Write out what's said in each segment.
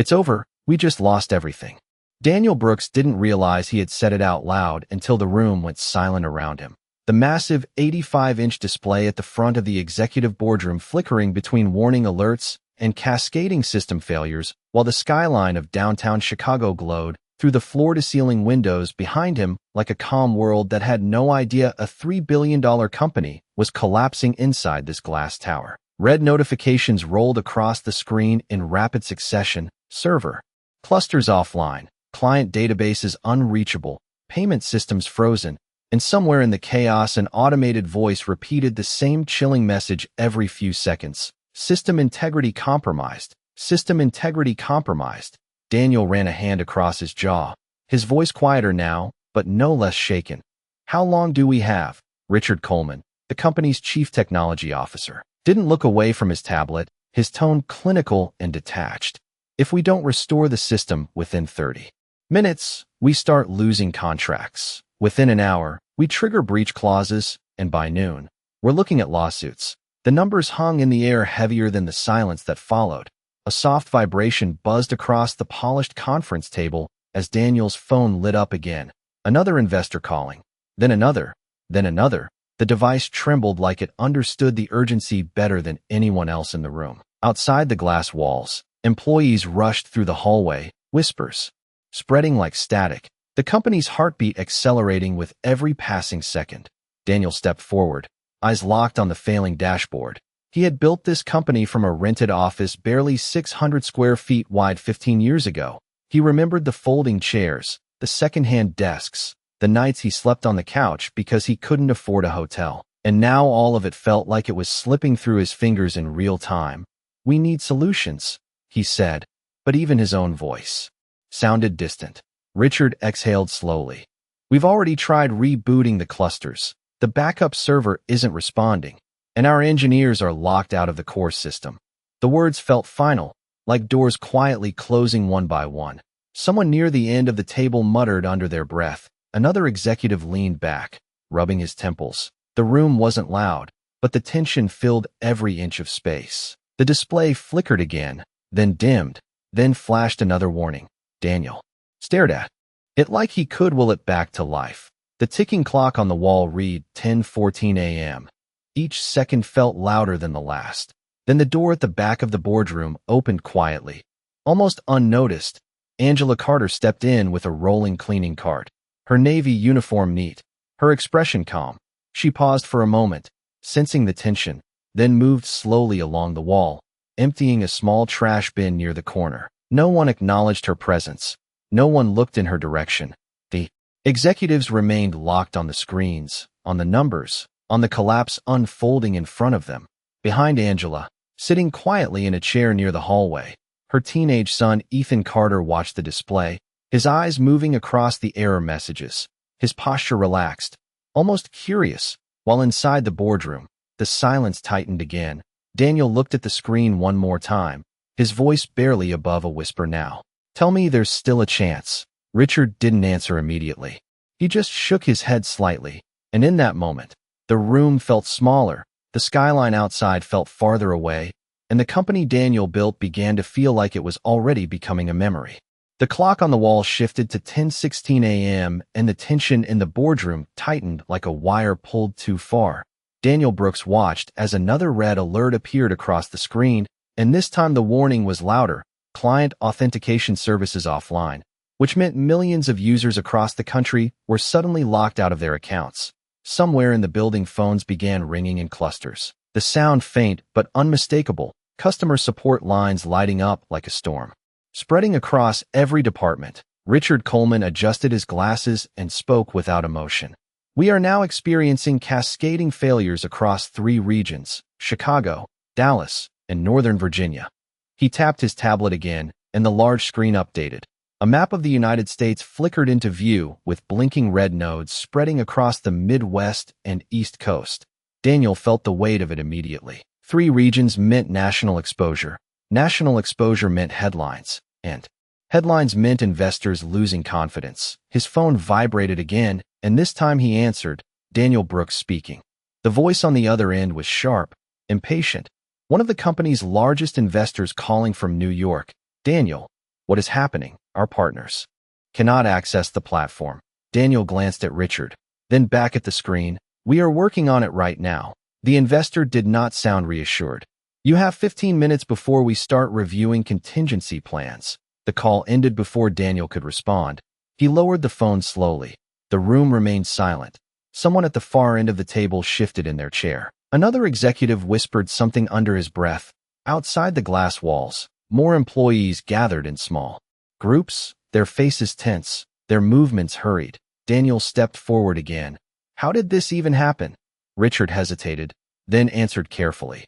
It's over. We just lost everything. Daniel Brooks didn't realize he had said it out loud until the room went silent around him. The massive 85-inch display at the front of the executive boardroom flickering between warning alerts and cascading system failures, while the skyline of downtown Chicago glowed through the floor-to-ceiling windows behind him like a calm world that had no idea a $3 billion company was collapsing inside this glass tower. Red notifications rolled across the screen in rapid succession. Server clusters offline, client databases unreachable, payment systems frozen, and somewhere in the chaos an automated voice repeated the same chilling message every few seconds. System integrity compromised. System integrity compromised. Daniel ran a hand across his jaw, his voice quieter now, but no less shaken. How long do we have? Richard Coleman, the company's chief technology officer, didn't look away from his tablet, his tone clinical and detached. If we don't restore the system within 30 minutes, we start losing contracts. Within an hour, we trigger breach clauses, and by noon, we're looking at lawsuits. The numbers hung in the air heavier than the silence that followed. A soft vibration buzzed across the polished conference table as Daniel's phone lit up again. Another investor calling. Then another. Then another. The device trembled like it understood the urgency better than anyone else in the room. Outside the glass walls, employees rushed through the hallway, whispers spreading like static, the company's heartbeat accelerating with every passing second. Daniel stepped forward, eyes locked on the failing dashboard. He had built this company from a rented office barely 600 square feet wide 15 years ago. He remembered the folding chairs, the second-hand desks, the nights he slept on the couch because he couldn't afford a hotel. And now all of it felt like it was slipping through his fingers in real time. We need solutions, he said, but even his own voice sounded distant. Richard exhaled slowly. We've already tried rebooting the clusters. The backup server isn't responding, and our engineers are locked out of the core system. The words felt final, like doors quietly closing one by one. Someone near the end of the table muttered under their breath. Another executive leaned back, rubbing his temples. The room wasn't loud, but the tension filled every inch of space. The display flickered again, then dimmed, then flashed another warning. Daniel stared at it like he could will it back to life. The ticking clock on the wall read 10:14 a.m. Each second felt louder than the last. Then the door at the back of the boardroom opened quietly. Almost unnoticed, Angela Carter stepped in with a rolling cleaning cart, her navy uniform neat, her expression calm. She paused for a moment, sensing the tension, then moved slowly along the wall, emptying a small trash bin near the corner. No one acknowledged her presence. No one looked in her direction. The executives remained locked on the screens, on the numbers, on the collapse unfolding in front of them. Behind Angela, sitting quietly in a chair near the hallway, her teenage son Ethan Carter watched the display, his eyes moving across the error messages, his posture relaxed, almost curious. While inside the boardroom, the silence tightened again. Daniel looked at the screen one more time, his voice barely above a whisper now. Tell me there's still a chance. Richard didn't answer immediately. He just shook his head slightly, and in that moment, the room felt smaller, the skyline outside felt farther away, and the company Daniel built began to feel like it was already becoming a memory. The clock on the wall shifted to 10:16 a.m., and the tension in the boardroom tightened like a wire pulled too far. Daniel Brooks watched as another red alert appeared across the screen, and this time the warning was louder. Client authentication services offline, which meant millions of users across the country were suddenly locked out of their accounts. Somewhere in the building, phones began ringing in clusters. The sound faint but unmistakable, customer support lines lighting up like a storm, spreading across every department. Richard Coleman adjusted his glasses and spoke without emotion. We are now experiencing cascading failures across 3 regions, Chicago, Dallas, and Northern Virginia. He tapped his tablet again, and the large screen updated. A map of the United States flickered into view with blinking red nodes spreading across the Midwest and East Coast. Daniel felt the weight of it immediately. 3 regions meant national exposure. National exposure meant headlines, and headlines meant investors losing confidence. His phone vibrated again, and this time he answered, Daniel Brooks speaking. The voice on the other end was sharp, impatient. One of the company's largest investors calling from New York. Daniel, What is happening? Our partners cannot access the platform. Daniel glanced at Richard, then back at the screen. We are working on it right now. The investor did not sound reassured. You have 15 minutes before we start reviewing contingency plans. The call ended before Daniel could respond. He lowered the phone slowly. The room remained silent. Someone at the far end of the table shifted in their chair. Another executive whispered something under his breath. Outside the glass walls, more employees gathered in small groups, their faces tense, their movements hurried. Daniel stepped forward again. How did this even happen? Richard hesitated, then answered carefully.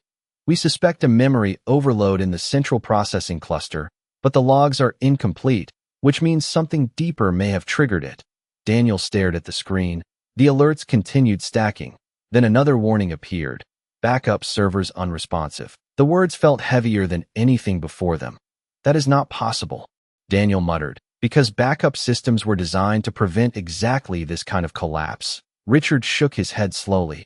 We suspect a memory overload in the central processing cluster, but the logs are incomplete, which means something deeper may have triggered it. Daniel stared at the screen. The alerts continued stacking. Then another warning appeared. Backup servers unresponsive. The words felt heavier than anything before them. That is not possible, Daniel muttered, because backup systems were designed to prevent exactly this kind of collapse. Richard shook his head slowly.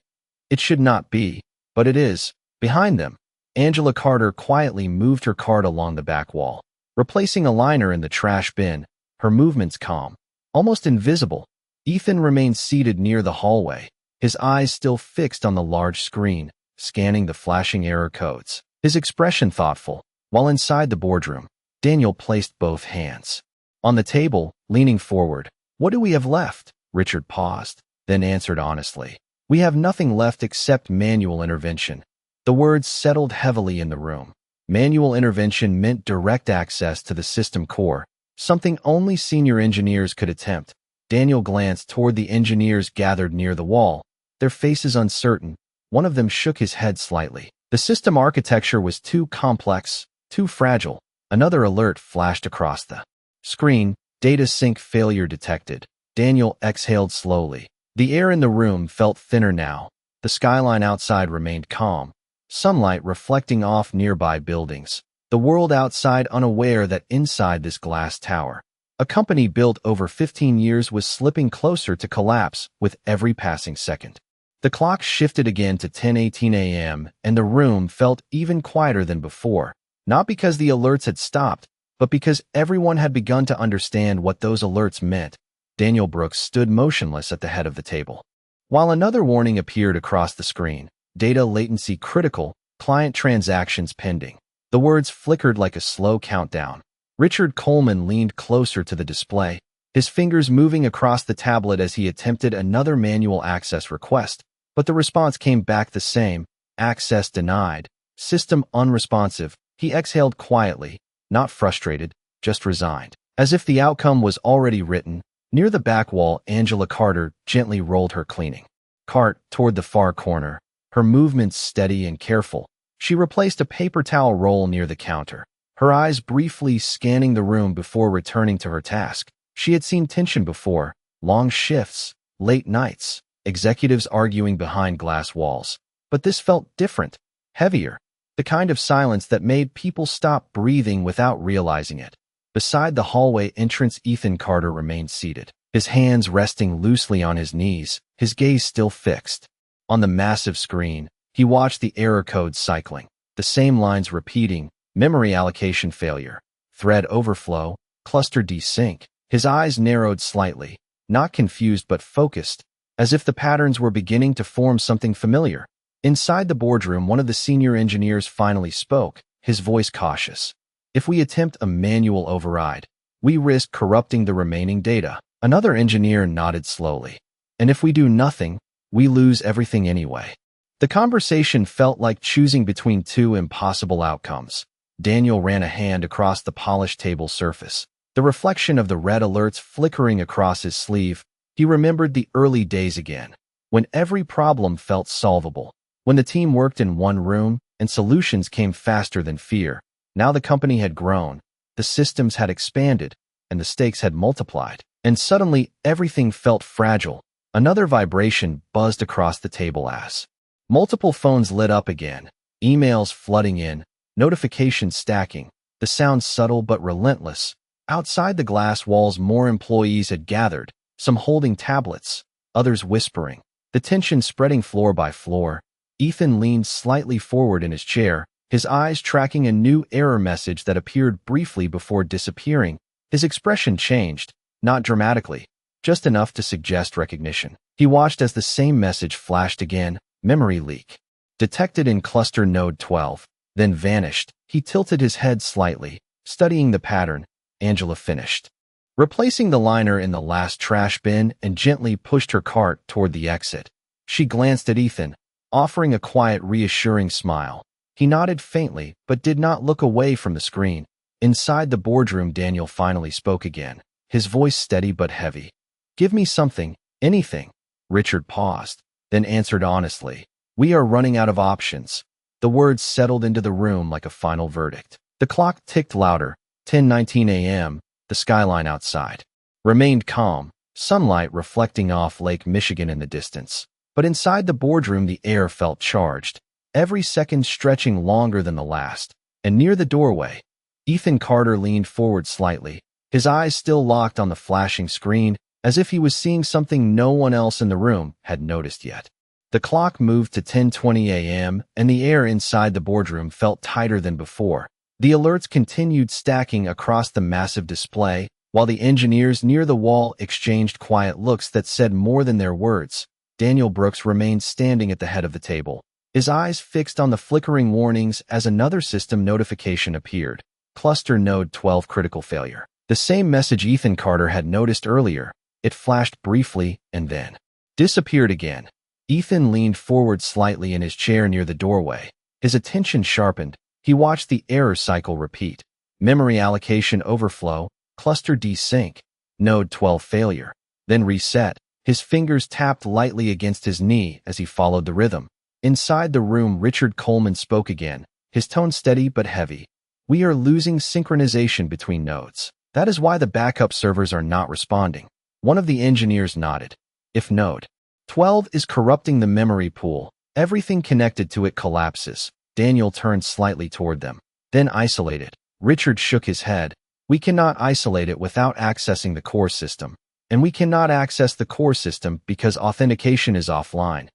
It should not be, but it is. Behind them, Angela Carter quietly moved her cart along the back wall, replacing a liner in the trash bin, her movements calm, almost invisible. Ethan remained seated near the hallway, his eyes still fixed on the large screen, scanning the flashing error codes, his expression thoughtful. While inside the boardroom, Daniel placed both hands on the table, leaning forward. What do we have left? Richard paused, then answered honestly. We have nothing left except manual intervention. The words settled heavily in the room. Manual intervention meant direct access to the system core, something only senior engineers could attempt. Daniel glanced toward the engineers gathered near the wall, their faces uncertain. One of them shook his head slightly. The system architecture was too complex, too fragile. Another alert flashed across the screen. Data sync failure detected. Daniel exhaled slowly. The air in the room felt thinner now. The skyline outside remained calm, sunlight reflecting off nearby buildings. The world outside unaware that inside this glass tower, a company built over 15 years was slipping closer to collapse with every passing second. The clock shifted again to 10:18 a.m., and the room felt even quieter than before, not because the alerts had stopped, but because everyone had begun to understand what those alerts meant. Daniel Brooks stood motionless at the head of the table, while another warning appeared across the screen. Data latency critical, client transactions pending. The words flickered like a slow countdown. Richard Coleman leaned closer to the display, his fingers moving across the tablet as he attempted another manual access request, but the response came back the same: access denied, system unresponsive. He exhaled quietly, not frustrated, just resigned, as if the outcome was already written. Near the back wall, Angela Carter gently rolled her cleaning cart toward the far corner, her movements steady and careful. She replaced a paper towel roll near the counter, her eyes briefly scanning the room before returning to her task. She had seen tension before, long shifts, late nights, executives arguing behind glass walls. But this felt different, heavier, the kind of silence that made people stop breathing without realizing it. Beside the hallway entrance, Ethan Carter remained seated, his hands resting loosely on his knees, his gaze still fixed. On the massive screen, he watched the error codes cycling, the same lines repeating: memory allocation failure, thread overflow, cluster desync. His eyes narrowed slightly, not confused but focused, as if the patterns were beginning to form something familiar. Inside the boardroom, one of the senior engineers finally spoke, his voice cautious. If we attempt a manual override, we risk corrupting the remaining data. Another engineer nodded slowly. And if we do nothing, we lose everything anyway. The conversation felt like choosing between two impossible outcomes. Daniel ran a hand across the polished table surface, the reflection of the red alerts flickering across his sleeve. He remembered the early days again, when every problem felt solvable, when the team worked in one room and solutions came faster than fear. Now the company had grown, the systems had expanded, and the stakes had multiplied. And suddenly everything felt fragile. Another vibration buzzed across the table as multiple phones lit up again, emails flooding in, notifications stacking, the sound subtle but relentless. Outside the glass walls, more employees had gathered, some holding tablets, others whispering, the tension spreading floor by floor. Ethan leaned slightly forward in his chair, his eyes tracking a new error message that appeared briefly before disappearing. His expression changed, not dramatically, just enough to suggest recognition. He watched as the same message flashed again, memory leak. Detected in cluster node 12, then vanished. He tilted his head slightly, studying the pattern. Angela finished replacing the liner in the last trash bin and gently pushed her cart toward the exit. She glanced at Ethan, offering a quiet, reassuring smile. He nodded faintly, but did not look away from the screen. Inside the boardroom, Daniel finally spoke again, his voice steady but heavy. "Give me something, anything." Richard paused, then answered honestly, "We are running out of options." The words settled into the room like a final verdict. The clock ticked louder, 10:19 a.m., the skyline outside remained calm, sunlight reflecting off Lake Michigan in the distance. But inside the boardroom the air felt charged, every second stretching longer than the last. And near the doorway, Ethan Carter leaned forward slightly, his eyes still locked on the flashing screen, as if he was seeing something no one else in the room had noticed yet. The clock moved to 10:20 a.m., and the air inside the boardroom felt tighter than before. The alerts continued stacking across the massive display, while the engineers near the wall exchanged quiet looks that said more than their words. Daniel Brooks remained standing at the head of the table, his eyes fixed on the flickering warnings as another system notification appeared. Cluster node 12 critical failure. The same message Ethan Carter had noticed earlier. It flashed briefly and then disappeared again. Ethan leaned forward slightly in his chair near the doorway. His attention sharpened. He watched the error cycle repeat. Memory allocation overflow, cluster desync, node 12 failure, then reset. His fingers tapped lightly against his knee as he followed the rhythm. Inside the room, Richard Coleman spoke again, his tone steady but heavy. "We are losing synchronization between nodes. That is why the backup servers are not responding." One of the engineers nodded. "If node 12 is corrupting the memory pool, everything connected to it collapses." Daniel turned slightly toward them. "Then isolate it." Richard shook his head. "We cannot isolate it without accessing the core system. And we cannot access the core system because authentication is offline."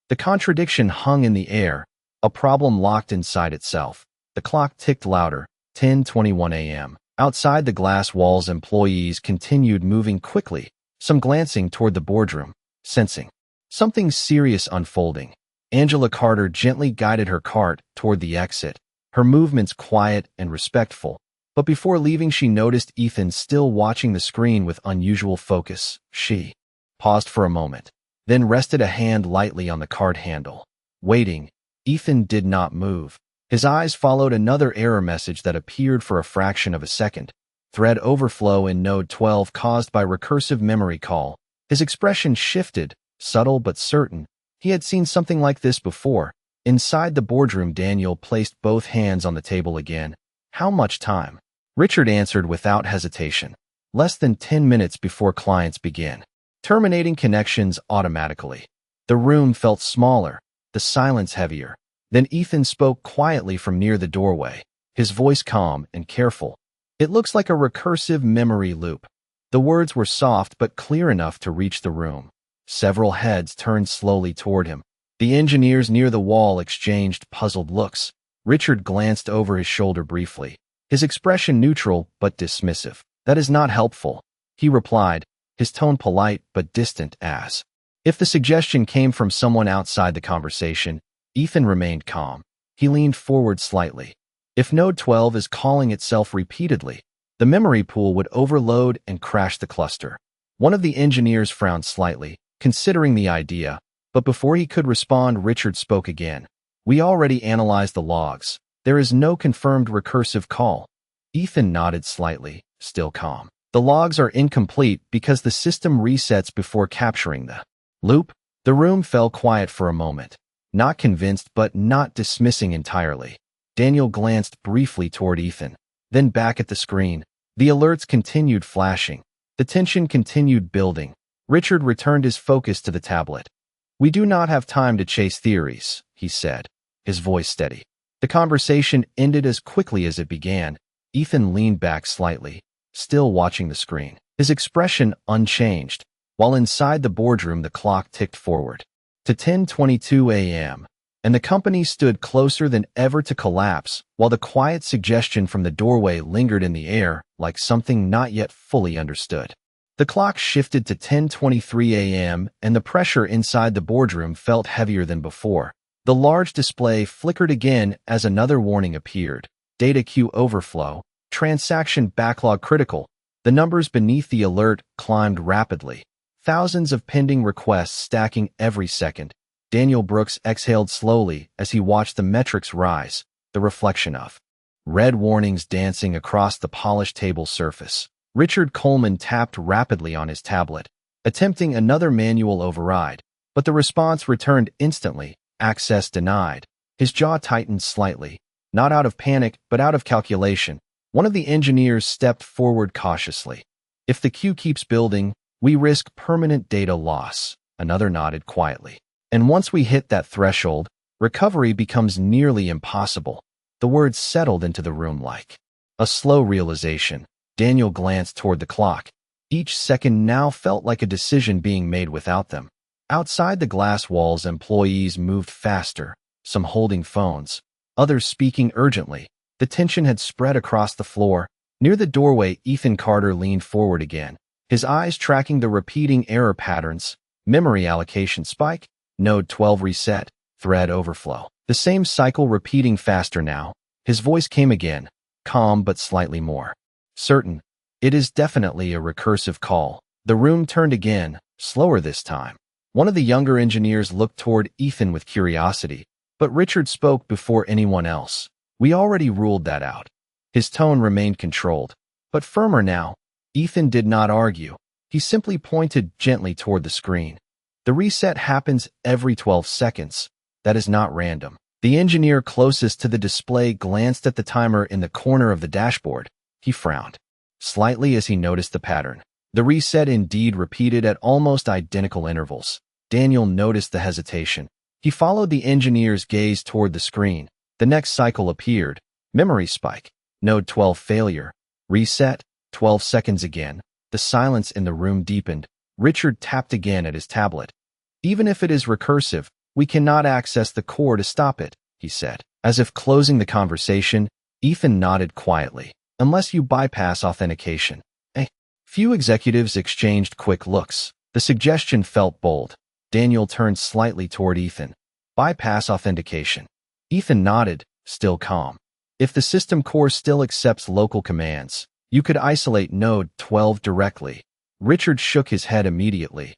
The contradiction hung in the air, a problem locked inside itself. The clock ticked louder, 10:21 a.m. Outside the glass walls, employees continued moving quickly, some glancing toward the boardroom, sensing something serious unfolding. Angela Carter gently guided her cart toward the exit, her movements quiet and respectful. But before leaving, she noticed Ethan still watching the screen with unusual focus. She paused for a moment, then rested a hand lightly on the cart handle. Waiting, Ethan did not move. His eyes followed another error message that appeared for a fraction of a second. Thread overflow in node 12 caused by recursive memory call. His expression shifted, subtle but certain. He had seen something like this before. Inside the boardroom, Daniel placed both hands on the table again. "How much time?" Richard answered without hesitation. "Less than 10 minutes before clients begin." Terminating connections automatically. The room felt smaller, the silence heavier. Then Ethan spoke quietly from near the doorway, his voice calm and careful. "It looks like a recursive memory loop." The words were soft but clear enough to reach the room. Several heads turned slowly toward him. The engineers near the wall exchanged puzzled looks. Richard glanced over his shoulder briefly, his expression neutral but dismissive. "That is not helpful," he replied, his tone polite but distant as if the suggestion came from someone outside the conversation. Ethan remained calm. He leaned forward slightly. "If node 12 is calling itself repeatedly, the memory pool would overload and crash the cluster." One of the engineers frowned slightly, considering the idea, but before he could respond, Richard spoke again. "We already analyzed the logs. There is no confirmed recursive call." Ethan nodded slightly, still calm. "The logs are incomplete because the system resets before capturing the loop." The room fell quiet for a moment, not convinced but not dismissing entirely. Daniel glanced briefly toward Ethan, then back at the screen. The alerts continued flashing. The tension continued building. Richard returned his focus to the tablet. "We do not have time to chase theories," he said, his voice steady. The conversation ended as quickly as it began. Ethan leaned back slightly, still watching the screen, his expression unchanged, while inside the boardroom the clock ticked forward to 10:22 a.m. and the company stood closer than ever to collapse, while the quiet suggestion from the doorway lingered in the air like something not yet fully understood. The clock shifted to 10:23 a.m., and the pressure inside the boardroom felt heavier than before. The large display flickered again as another warning appeared. Data queue overflow, transaction backlog critical. The numbers beneath the alert climbed rapidly. Thousands of pending requests stacking every second. Daniel Brooks exhaled slowly as he watched the metrics rise, the reflection of red warnings dancing across the polished table surface. Richard Coleman tapped rapidly on his tablet, attempting another manual override, but the response returned instantly. Access denied. His jaw tightened slightly, not out of panic but out of calculation. One of the engineers stepped forward cautiously. If the queue keeps building, we risk permanent data loss. Another nodded quietly. And once we hit that threshold, recovery becomes nearly impossible. The words settled into the room like a slow realization. Daniel glanced toward the clock. Each second now felt like a decision being made without them. Outside the glass walls, employees moved faster, some holding phones, others speaking urgently. The tension had spread across the floor. Near the doorway, Ethan Carter leaned forward again, his eyes tracking the repeating error patterns. Memory allocation spike, node 12 reset, thread overflow. The same cycle repeating faster now. His voice came again, calm but slightly more certain. It is definitely a recursive call. The room turned again, slower this time. One of the younger engineers looked toward Ethan with curiosity, but Richard spoke before anyone else. We already ruled that out. His tone remained controlled, but firmer now. Ethan did not argue. He simply pointed gently toward the screen. The reset happens every 12 seconds. That is not random. The engineer closest to the display glanced at the timer in the corner of the dashboard. He frowned slightly as he noticed the pattern. The reset indeed repeated at almost identical intervals. Daniel noticed the hesitation. He followed the engineer's gaze toward the screen. The next cycle appeared. Memory spike. Node 12 failure. Reset. 12 seconds again. The silence in the room deepened. Richard tapped again at his tablet. Even if it is recursive, we cannot access the core to stop it, he said. As if closing the conversation, Ethan nodded quietly. Unless you bypass authentication. Few executives exchanged quick looks. The suggestion felt bold. Daniel turned slightly toward Ethan. Bypass authentication. Ethan nodded, still calm. If the system core still accepts local commands, you could isolate node 12 directly. Richard shook his head immediately.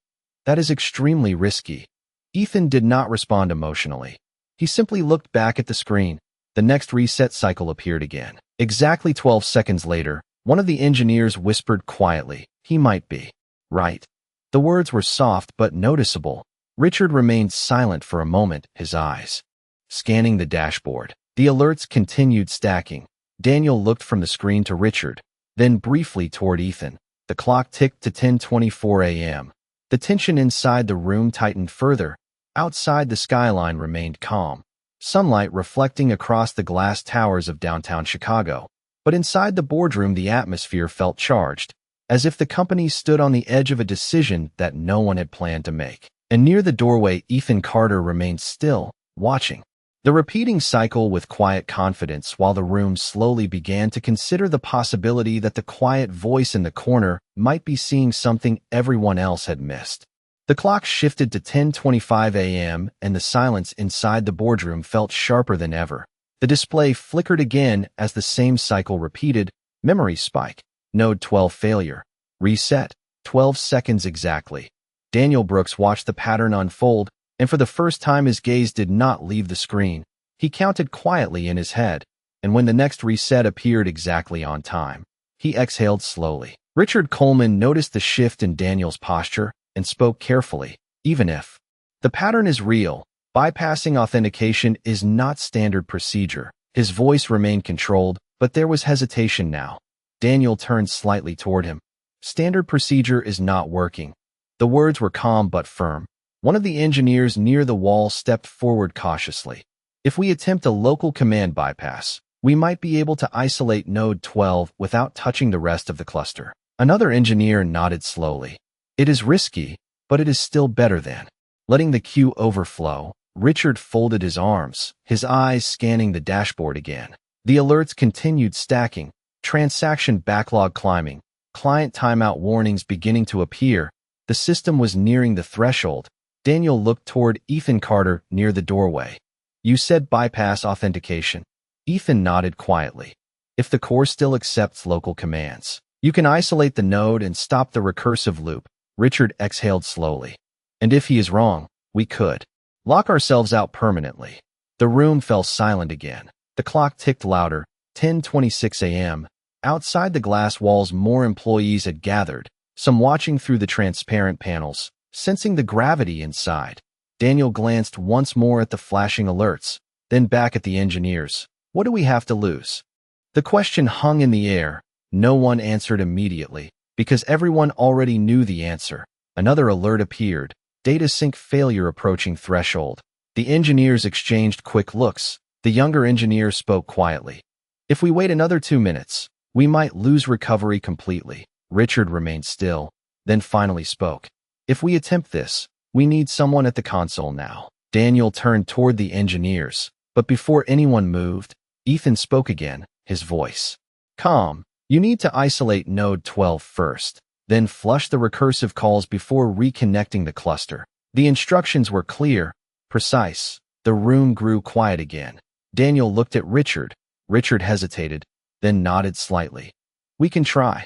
That is extremely risky. Ethan did not respond emotionally. He simply looked back at the screen. The next reset cycle appeared again. Exactly 12 seconds later, one of the engineers whispered quietly, "He might be right." The words were soft but noticeable. Richard remained silent for a moment, his eyes scanning the dashboard. The alerts continued stacking. Daniel looked from the screen to Richard, then briefly toward Ethan. The clock ticked to 10:24 a.m. The tension inside the room tightened further. Outside, the skyline remained calm, sunlight reflecting across the glass towers of downtown Chicago. But inside the boardroom, the atmosphere felt charged, as if the company stood on the edge of a decision that no one had planned to make. And near the doorway, Ethan Carter remained still, watching the repeating cycle with quiet confidence, while the room slowly began to consider the possibility that the quiet voice in the corner might be seeing something everyone else had missed. The clock shifted to 10:25 a.m., and the silence inside the boardroom felt sharper than ever. The display flickered again as the same cycle repeated. Memory spike. Node 12 failure. Reset. 12 seconds exactly. Daniel Brooks watched the pattern unfold, and for the first time his gaze did not leave the screen. He counted quietly in his head, and when the next reset appeared exactly on time, he exhaled slowly. Richard Coleman noticed the shift in Daniel's posture and spoke carefully. Even if the pattern is real, bypassing authentication is not standard procedure. His voice remained controlled, but there was hesitation now. Daniel turned slightly toward him. Standard procedure is not working. The words were calm but firm. One of the engineers near the wall stepped forward cautiously. If we attempt a local command bypass, we might be able to isolate node 12 without touching the rest of the cluster. Another engineer nodded slowly. It is risky, but it is still better than letting the queue overflow. Richard folded his arms, his eyes scanning the dashboard again. The alerts continued stacking, transaction backlog climbing, client timeout warnings beginning to appear. The system was nearing the threshold. Daniel looked toward Ethan Carter near the doorway. "You said bypass authentication." Ethan nodded quietly. "If the core still accepts local commands, you can isolate the node and stop the recursive loop." Richard exhaled slowly. "And if he is wrong, we could lock ourselves out permanently." The room fell silent again. The clock ticked louder, 10:26 a.m. Outside the glass walls, more employees had gathered, some watching through the transparent panels, sensing the gravity inside. Daniel glanced once more at the flashing alerts, then back at the engineers. "What do we have to lose?" The question hung in the air. No one answered immediately, because everyone already knew the answer. Another alert appeared. "Data sync failure approaching threshold." The engineers exchanged quick looks. The younger engineer spoke quietly. "If we wait another 2 minutes, we might lose recovery completely." Richard remained still, then finally spoke. "If we attempt this, we need someone at the console now." Daniel turned toward the engineers, but before anyone moved, Ethan spoke again, his voice calm. "You need to isolate node 12 first, then flush the recursive calls before reconnecting the cluster." The instructions were clear, precise. The room grew quiet again. Daniel looked at Richard. Richard hesitated, then nodded slightly. "We can try."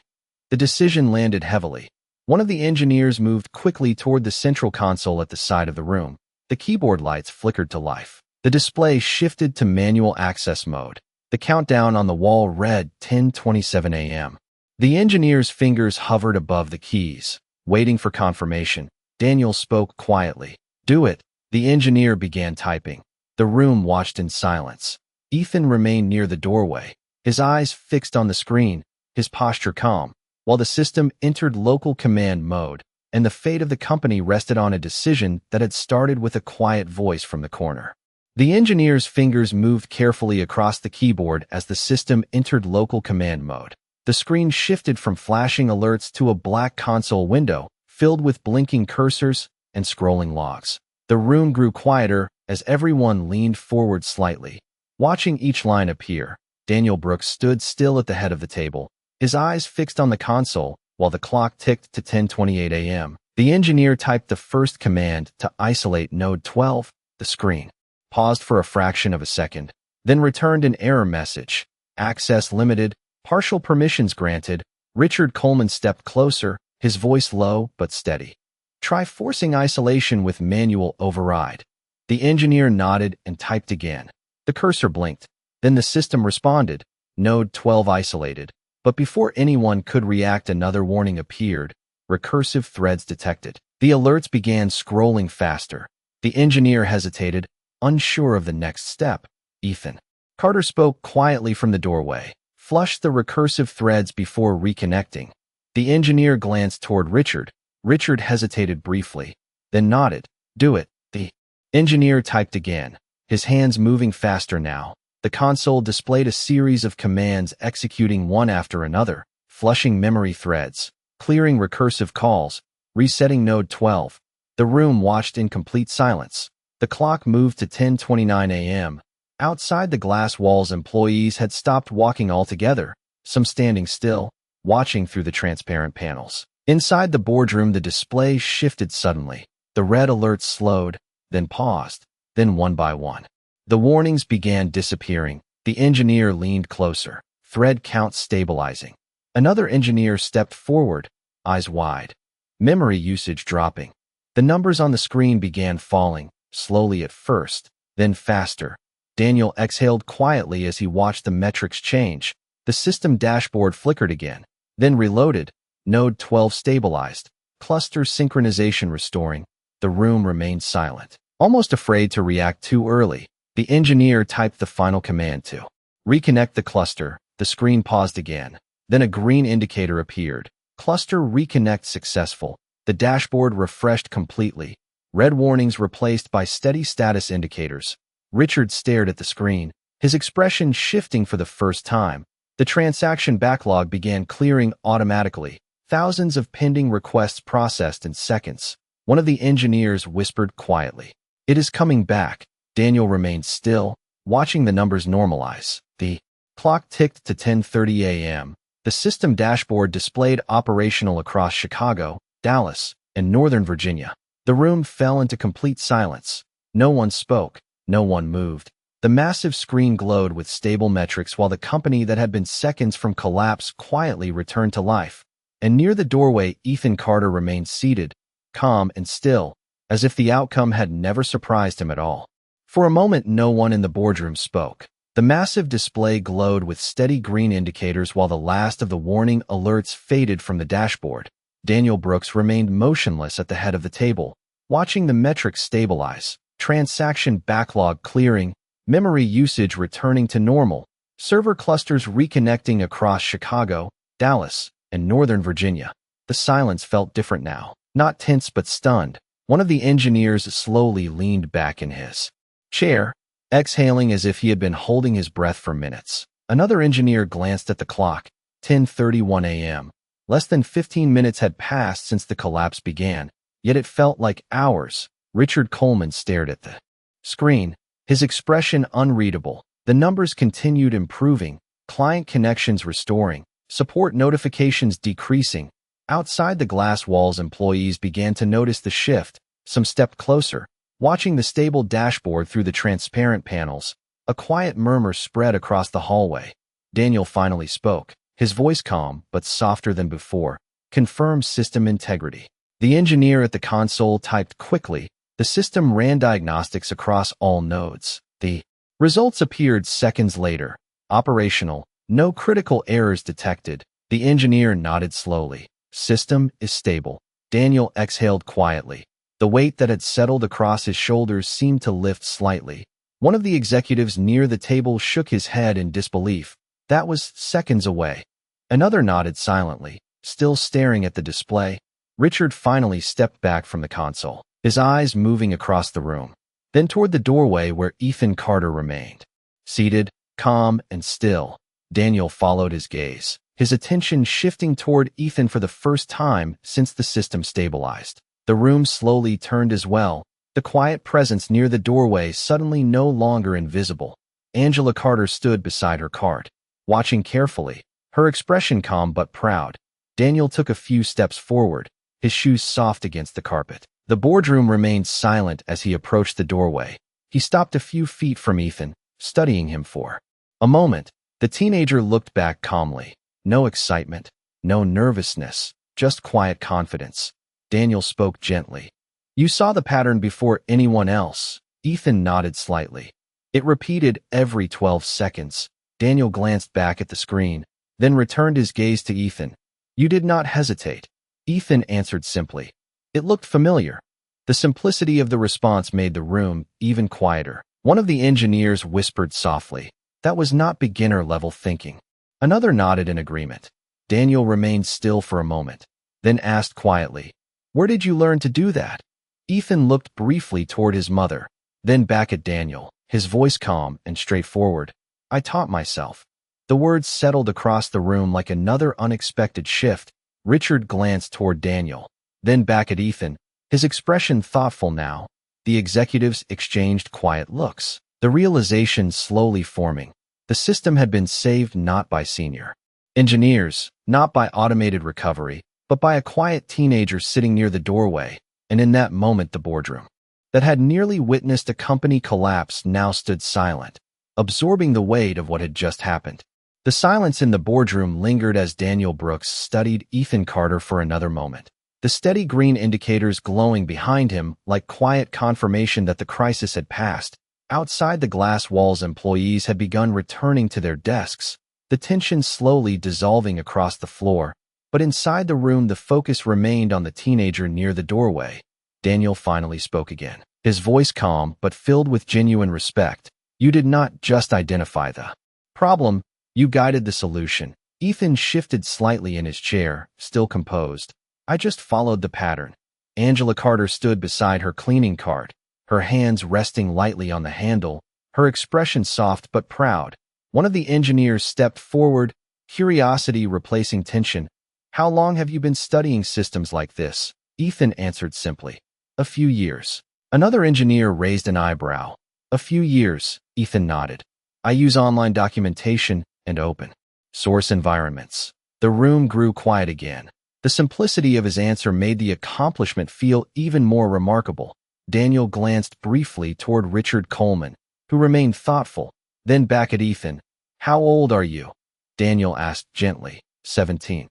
The decision landed heavily. One of the engineers moved quickly toward the central console at the side of the room. The keyboard lights flickered to life. The display shifted to manual access mode. The countdown on the wall read 10:27 a.m. The engineer's fingers hovered above the keys, waiting for confirmation. Daniel spoke quietly. "Do it." The engineer began typing. The room watched in silence. Ethan remained near the doorway, his eyes fixed on the screen, his posture calm, while the system entered local command mode, and the fate of the company rested on a decision that had started with a quiet voice from the corner. The engineer's fingers moved carefully across the keyboard as the system entered local command mode. The screen shifted from flashing alerts to a black console window, filled with blinking cursors and scrolling logs. The room grew quieter as everyone leaned forward slightly, watching each line appear. Daniel Brooks stood still at the head of the table, his eyes fixed on the console, while the clock ticked to 10:28 a.m. The engineer typed the first command to isolate node 12. The screen paused for a fraction of a second, then returned an error message. "Access limited, partial permissions granted." Richard Coleman stepped closer, his voice low but steady. "Try forcing isolation with manual override." The engineer nodded and typed again. The cursor blinked. Then the system responded, "Node 12 isolated." But before anyone could react, another warning appeared. "Recursive threads detected." The alerts began scrolling faster. The engineer hesitated, unsure of the next step. "Ethan." Carter spoke quietly from the doorway. "Flush the recursive threads before reconnecting." The engineer glanced toward Richard. Richard hesitated briefly, then nodded. "Do it." The engineer typed again, his hands moving faster now. The console displayed a series of commands executing one after another, flushing memory threads, clearing recursive calls, resetting node 12. The room watched in complete silence. The clock moved to 10:29 a.m. Outside the glass walls, employees had stopped walking altogether, some standing still, watching through the transparent panels. Inside the boardroom, the display shifted suddenly. The red alerts slowed, then paused, then one by one. The warnings began disappearing. The engineer leaned closer, thread count stabilizing. Another engineer stepped forward, eyes wide, memory usage dropping. The numbers on the screen began falling, slowly at first, then faster. Daniel exhaled quietly as he watched the metrics change. The system dashboard flickered again, then reloaded. Node 12 stabilized, cluster synchronization restoring. The room remained silent, almost afraid to react too early. The engineer typed the final command to reconnect the cluster. The screen paused again. Then a green indicator appeared. Cluster reconnect successful. The dashboard refreshed completely. Red warnings replaced by steady status indicators. Richard stared at the screen, his expression shifting for the first time. The transaction backlog began clearing automatically. Thousands of pending requests processed in seconds. One of the engineers whispered quietly, It is coming back. Daniel remained still, watching the numbers normalize. The clock ticked to 10:30 a.m. The system dashboard displayed operational across Chicago, Dallas, and Northern Virginia. The room fell into complete silence. No one spoke. No one moved. The massive screen glowed with stable metrics while the company that had been seconds from collapse quietly returned to life. And near the doorway, Ethan Carter remained seated, calm and still, as if the outcome had never surprised him at all. For a moment, no one in the boardroom spoke. The massive display glowed with steady green indicators while the last of the warning alerts faded from the dashboard. Daniel Brooks remained motionless at the head of the table, watching the metrics stabilize, transaction backlog clearing, memory usage returning to normal, server clusters reconnecting across Chicago, Dallas, and Northern Virginia. The silence felt different now, not tense but stunned. One of the engineers slowly leaned back in his chair, exhaling as if he had been holding his breath for minutes. Another engineer glanced at the clock, 10:31 a.m. Less than 15 minutes had passed since the collapse began, yet it felt like hours. Richard Coleman stared at the screen, his expression unreadable. The numbers continued improving, client connections restoring, support notifications decreasing. Outside the glass walls, employees began to notice the shift. Some stepped closer, watching the stable dashboard through the transparent panels. A quiet murmur spread across the hallway. Daniel finally spoke, his voice calm but softer than before. Confirmed system integrity. The engineer at the console typed quickly. The system ran diagnostics across all nodes. The results appeared seconds later. Operational, no critical errors detected. The engineer nodded slowly. System is stable. Daniel exhaled quietly. The weight that had settled across his shoulders seemed to lift slightly. One of the executives near the table shook his head in disbelief. That was seconds away. Another nodded silently, still staring at the display. Richard finally stepped back from the console, his eyes moving across the room, then toward the doorway where Ethan Carter remained. Seated, calm and still, Daniel followed his gaze, his attention shifting toward Ethan for the first time since the system stabilized. The room slowly turned as well, the quiet presence near the doorway suddenly no longer invisible. Angela Carter stood beside her cart, watching carefully, her expression calm but proud. Daniel took a few steps forward, his shoes soft against the carpet. The boardroom remained silent as he approached the doorway. He stopped a few feet from Ethan, studying him for a moment. The teenager looked back calmly. No excitement, no nervousness, just quiet confidence. Daniel spoke gently. You saw the pattern before anyone else. Ethan nodded slightly. It repeated every 12 seconds. Daniel glanced back at the screen, then returned his gaze to Ethan. You did not hesitate. Ethan answered simply. It looked familiar. The simplicity of the response made the room even quieter. One of the engineers whispered softly. That was not beginner-level thinking. Another nodded in agreement. Daniel remained still for a moment, then asked quietly, Where did you learn to do that? Ethan looked briefly toward his mother, then back at Daniel, his voice calm and straightforward. I taught myself. The words settled across the room like another unexpected shift. Richard glanced toward Daniel, then back at Ethan, his expression thoughtful now. The executives exchanged quiet looks, the realization slowly forming. The system had been saved not by senior engineers, not by automated recovery, but by a quiet teenager sitting near the doorway. And in that moment, the boardroom, that had nearly witnessed a company collapse, now stood silent, absorbing the weight of what had just happened. The silence in the boardroom lingered as Daniel Brooks studied Ethan Carter for another moment. The steady green indicators glowing behind him like quiet confirmation that the crisis had passed. Outside the glass walls, employees had begun returning to their desks, the tension slowly dissolving across the floor. But inside the room, the focus remained on the teenager near the doorway. Daniel finally spoke again, his voice calm but filled with genuine respect. You did not just identify the problem, you guided the solution. Ethan shifted slightly in his chair, still composed. I just followed the pattern. Angela Carter stood beside her cleaning cart, her hands resting lightly on the handle, her expression soft but proud. One of the engineers stepped forward, curiosity replacing tension. How long have you been studying systems like this? Ethan answered simply. A few years. Another engineer raised an eyebrow. A few years, Ethan nodded. I use online documentation and open source environments. The room grew quiet again. The simplicity of his answer made the accomplishment feel even more remarkable. Daniel glanced briefly toward Richard Coleman, who remained thoughtful, then back at Ethan. How old are you? Daniel asked gently. 17.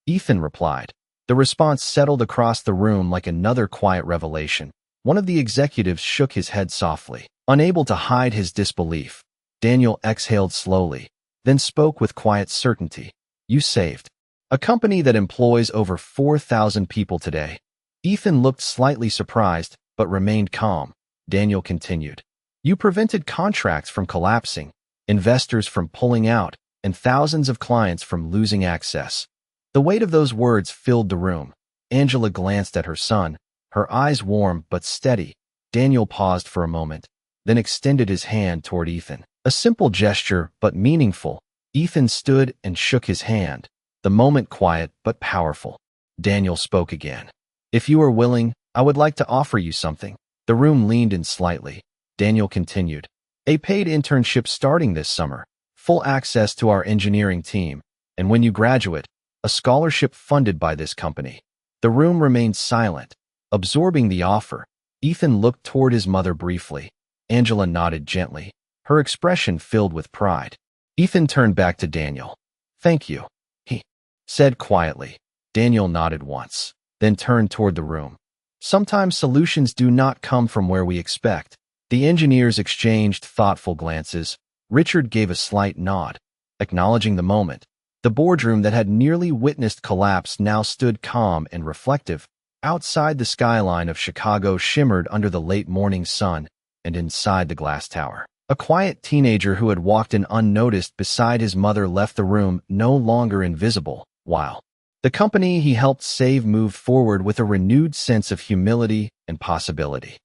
Ethan replied. The response settled across the room like another quiet revelation. One of the executives shook his head softly. Unable to hide his disbelief, Daniel exhaled slowly, then spoke with quiet certainty. You saved a company that employs over 4,000 people today. Ethan looked slightly surprised, but remained calm. Daniel continued. You prevented contracts from collapsing, investors from pulling out, and thousands of clients from losing access. The weight of those words filled the room. Angela glanced at her son, her eyes warm but steady. Daniel paused for a moment, then extended his hand toward Ethan. A simple gesture, but meaningful. Ethan stood and shook his hand, the moment quiet but powerful. Daniel spoke again. If you are willing, I would like to offer you something. The room leaned in slightly. Daniel continued. A paid internship starting this summer, full access to our engineering team, and when you graduate, a scholarship funded by this company. The room remained silent, absorbing the offer. Ethan looked toward his mother briefly. Angela nodded gently, her expression filled with pride. Ethan turned back to Daniel. Thank you, he said quietly. Daniel nodded once, then turned toward the room. Sometimes solutions do not come from where we expect. The engineers exchanged thoughtful glances. Richard gave a slight nod, acknowledging the moment. The boardroom that had nearly witnessed collapse now stood calm and reflective. Outside, the skyline of Chicago shimmered under the late morning sun, and inside the glass tower, a quiet teenager who had walked in unnoticed beside his mother left the room no longer invisible, while the company he helped save moved forward with a renewed sense of humility and possibility.